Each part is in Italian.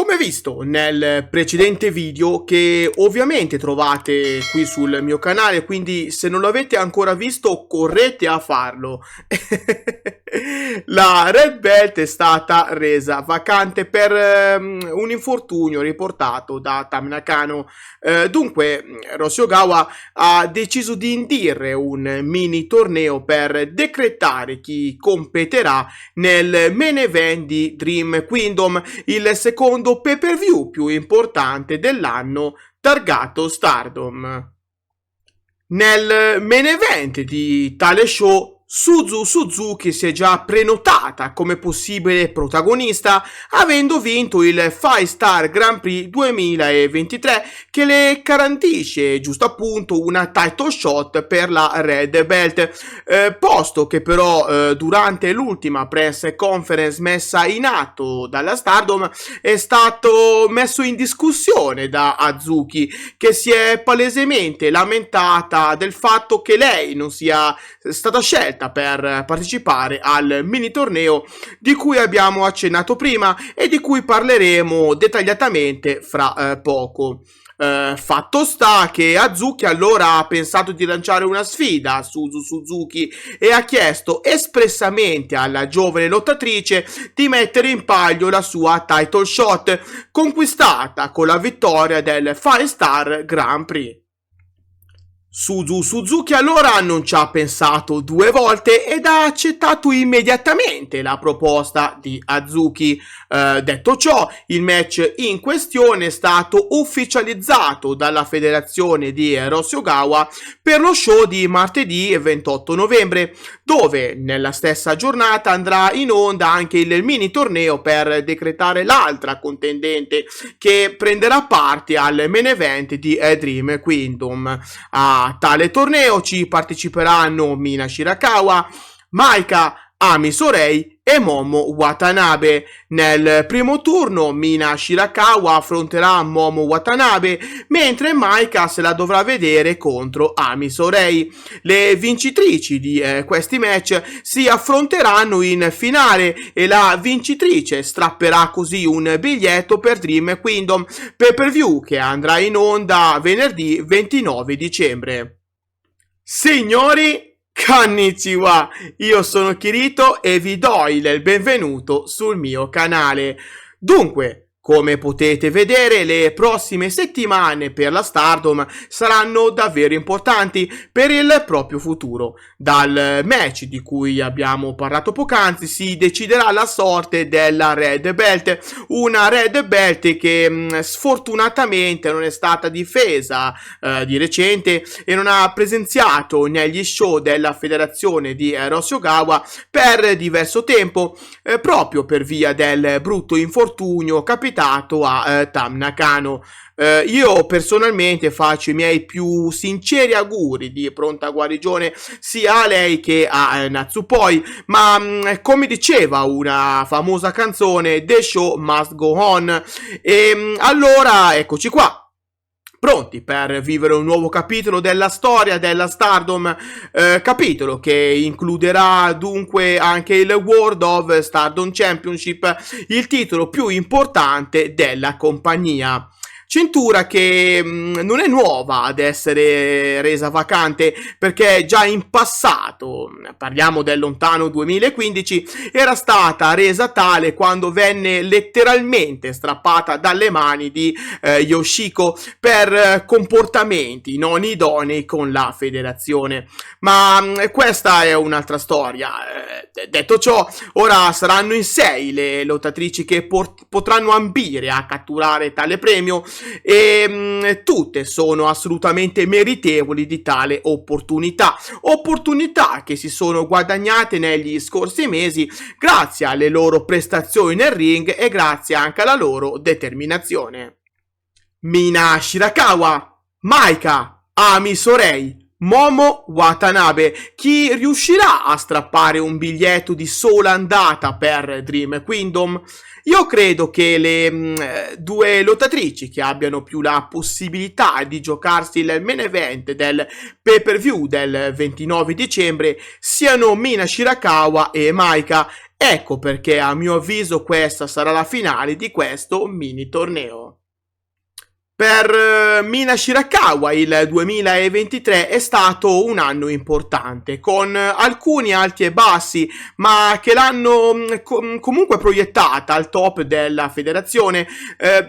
Come visto nel precedente video, che ovviamente trovate qui sul mio canale, quindi se non l'avete ancora visto correte a farlo. La Red Belt è stata resa vacante per un infortunio riportato da Tam Nakano. Dunque Rossy Ogawa ha deciso di indire un mini torneo per decretare chi competerà nel main event di Dream Kingdom, il secondo pay-per-view più importante dell'anno targato Stardom. Nel main event di tale show Suzu Suzuki si è già prenotata come possibile protagonista, avendo vinto il 5-Star Grand Prix 2023 che le garantisce giusto appunto una title shot per la Red Belt, posto che però durante l'ultima press conference messa in atto dalla Stardom è stato messo in discussione da Hazuki, che si è palesemente lamentata del fatto che lei non sia stata scelta per partecipare al mini torneo di cui abbiamo accennato prima e di cui parleremo dettagliatamente fra poco. Fatto sta che Hazuki allora ha pensato di lanciare una sfida a Suzu Suzuki e ha chiesto espressamente alla giovane lottatrice di mettere in palio la sua title shot, conquistata con la vittoria del 5-Star Grand Prix. Suzu Suzuki allora non ci ha pensato due volte ed ha accettato immediatamente la proposta di Hazuki. Detto ciò, il match in questione è stato ufficializzato dalla federazione di Rossy Ogawa per lo show di martedì 28 novembre, dove nella stessa giornata andrà in onda anche il mini torneo per decretare l'altra contendente che prenderà parte al main event di Dream Kingdom. A tale torneo ci parteciperanno Mina Shirakawa, Maika, Ami Sourei e Momo Watanabe. Nel primo turno Mina Shirakawa affronterà Momo Watanabe, mentre Maika se la dovrà vedere contro Ami Sourei. Le vincitrici di questi match si affronteranno in finale e la vincitrice strapperà così un biglietto per Dream Kingdom pay-per-view che andrà in onda venerdì 29 dicembre. Signori, konnichiwa, io sono Kirito e vi do il benvenuto sul mio canale. Dunque, come potete vedere, le prossime settimane per la Stardom saranno davvero importanti per il proprio futuro. Dal match di cui abbiamo parlato poc'anzi si deciderà la sorte della Red Belt, una Red Belt che sfortunatamente non è stata difesa di recente e non ha presenziato negli show della federazione di Rossy Ogawa per diverso tempo, proprio per via del brutto infortunio capitato a Tam Nakano. Io personalmente faccio i miei più sinceri auguri di pronta guarigione sia a lei che a Natsupoi, ma come diceva una famosa canzone, The Show Must Go On, e allora eccoci qua, pronti per vivere un nuovo capitolo della storia della Stardom, capitolo che includerà dunque anche il World of Stardom Championship, il titolo più importante della compagnia. Cintura che non è nuova ad essere resa vacante, perché già in passato, parliamo del lontano 2015, era stata resa tale quando venne letteralmente strappata dalle mani di Yoshiko per comportamenti non idonei con la federazione. Ma questa è un'altra storia. Detto ciò, ora saranno in 6 le lottatrici che potranno ambire a catturare tale premio, e tutte sono assolutamente meritevoli di tale opportunità che si sono guadagnate negli scorsi mesi grazie alle loro prestazioni nel ring e grazie anche alla loro determinazione. Mina Shirakawa, Maika, Ami Sourei, Momo Watanabe. Chi riuscirà a strappare un biglietto di sola andata per Dream Kingdom? Io credo che le due lottatrici che abbiano più la possibilità di giocarsi il main event del pay-per-view del 29 dicembre siano Mina Shirakawa e Maika, Ecco perché a mio avviso questa sarà la finale di questo mini torneo. Per Mina Shirakawa il 2023 è stato un anno importante, con alcuni alti e bassi, ma che l'hanno comunque proiettata al top della federazione,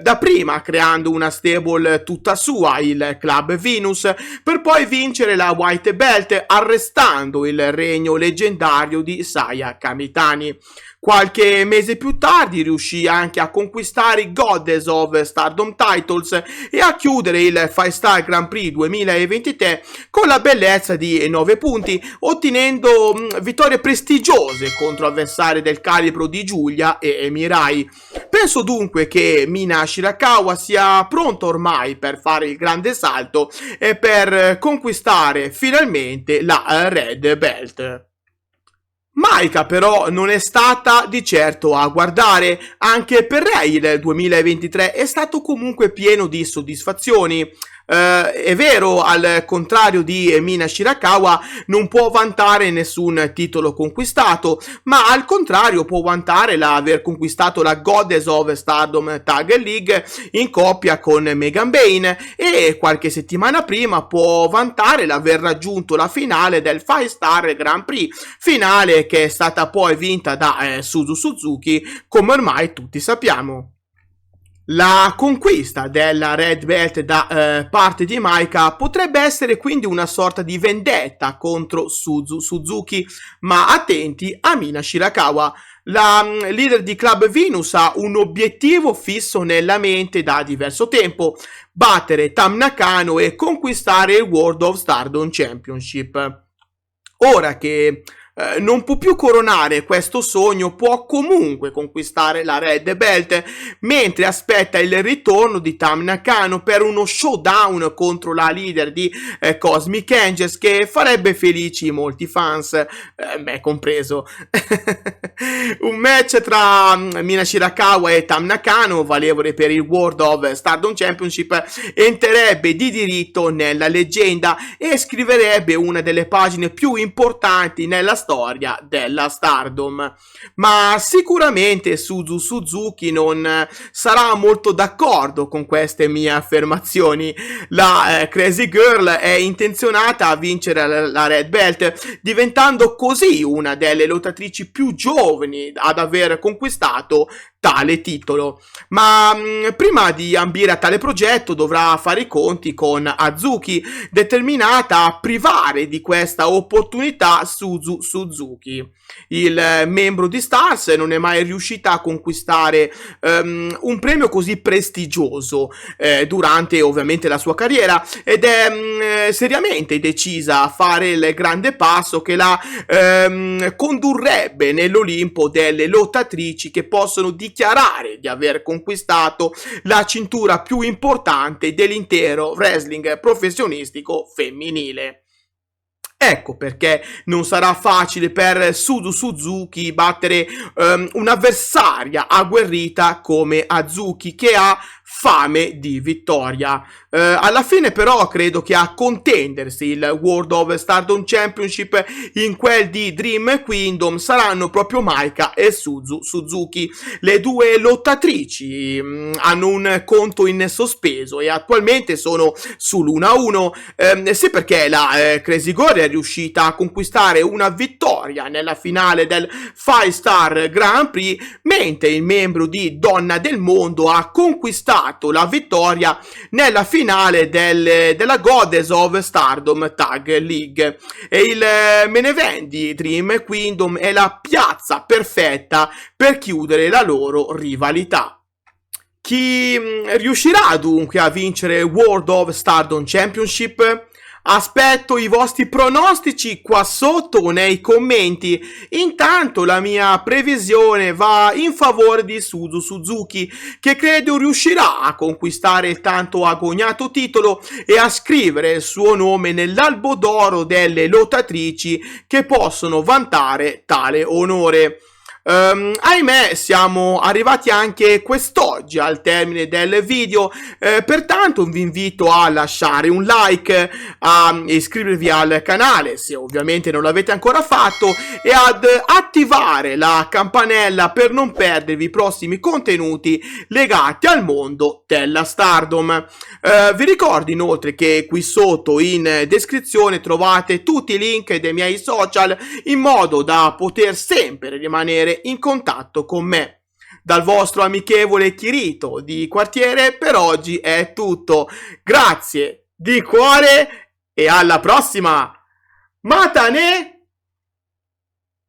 dapprima creando una stable tutta sua, il Club Venus, per poi vincere la White Belt arrestando il regno leggendario di Saya Kamitani. Qualche mese più tardi riuscì anche a conquistare i Goddess of Stardom Titles e a chiudere il 5-Star Grand Prix 2023 con la bellezza di 9 punti, ottenendo vittorie prestigiose contro avversari del calibro di Giulia e Mirai. Penso dunque che Mina Shirakawa sia pronta ormai per fare il grande salto e per conquistare finalmente la Red Belt. Maika però non è stata di certo a guardare, anche per lei il 2023 è stato comunque pieno di soddisfazioni. È vero, al contrario di Mina Shirakawa non può vantare nessun titolo conquistato, ma al contrario può vantare l'aver conquistato la Goddess of Stardom Tag League in coppia con Megan Bayne, e qualche settimana prima può vantare l'aver raggiunto la finale del 5-Star Grand Prix, finale che è stata poi vinta da Suzu Suzuki, come ormai tutti sappiamo. La conquista della Red Belt da parte di Maika potrebbe essere quindi una sorta di vendetta contro Suzu Suzuki, ma attenti a Mina Shirakawa. La leader di Club Venus ha un obiettivo fisso nella mente da diverso tempo: battere Tam Nakano e conquistare il World of Stardom Championship. Ora che non può più coronare questo sogno, può comunque conquistare la Red Belt, mentre aspetta il ritorno di Tam Nakano per uno showdown contro la leader di Cosmic Angels, che farebbe felici molti fans, me compreso. Un match tra Mina Shirakawa e Tam Nakano, valevole per il World of Stardom Championship, entrerebbe di diritto nella leggenda e scriverebbe una delle pagine più importanti nella storia della Stardom. Ma sicuramente Suzu Suzuki non sarà molto d'accordo con queste mie affermazioni. La Crazy Girl è intenzionata a vincere la Red Belt, diventando così una delle lottatrici più giovani ad aver conquistato tale titolo. Ma prima di ambire a tale progetto dovrà fare i conti con Hazuki, determinata a privare di questa opportunità Suzu Suzuki. Il membro di Stars non è mai riuscita a conquistare un premio così prestigioso durante ovviamente la sua carriera, ed è seriamente decisa a fare il grande passo che la condurrebbe nell'Olimpo delle lottatrici che possono dichiarare di aver conquistato la cintura più importante dell'intero wrestling professionistico femminile. Ecco perché non sarà facile per Suzu Suzuki battere un'avversaria agguerrita come Hazuki, che ha fame di vittoria. Alla fine però credo che a contendersi il World of Stardom Championship in quel di Dream Kingdom saranno proprio Maika e Suzu Suzuki. Le due lottatrici hanno un conto in sospeso e attualmente sono sull'1-1, sì, perché la Crazy Girl è riuscita a conquistare una vittoria nella finale del 5-Star Grand Prix, mentre il membro di Donna del Mondo ha conquistato la vittoria nella finale della Goddess of Stardom Tag League. E il main event di Dream Kingdom è la piazza perfetta per chiudere la loro rivalità. Chi riuscirà dunque a vincere World of Stardom Championship? Aspetto i vostri pronostici qua sotto nei commenti. Intanto la mia previsione va in favore di Suzu Suzuki, che credo riuscirà a conquistare il tanto agognato titolo e a scrivere il suo nome nell'albo d'oro delle lottatrici che possono vantare tale onore. Ahimè, siamo arrivati anche quest'oggi al termine del video, pertanto vi invito a lasciare un like, a iscrivervi al canale se ovviamente non l'avete ancora fatto e ad attivare la campanella per non perdervi i prossimi contenuti legati al mondo della Stardom. Vi ricordo inoltre che qui sotto in descrizione trovate tutti i link dei miei social in modo da poter sempre rimanere in contatto con me. Dal vostro amichevole Kirito di quartiere per oggi è tutto. Grazie di cuore e alla prossima! Matane!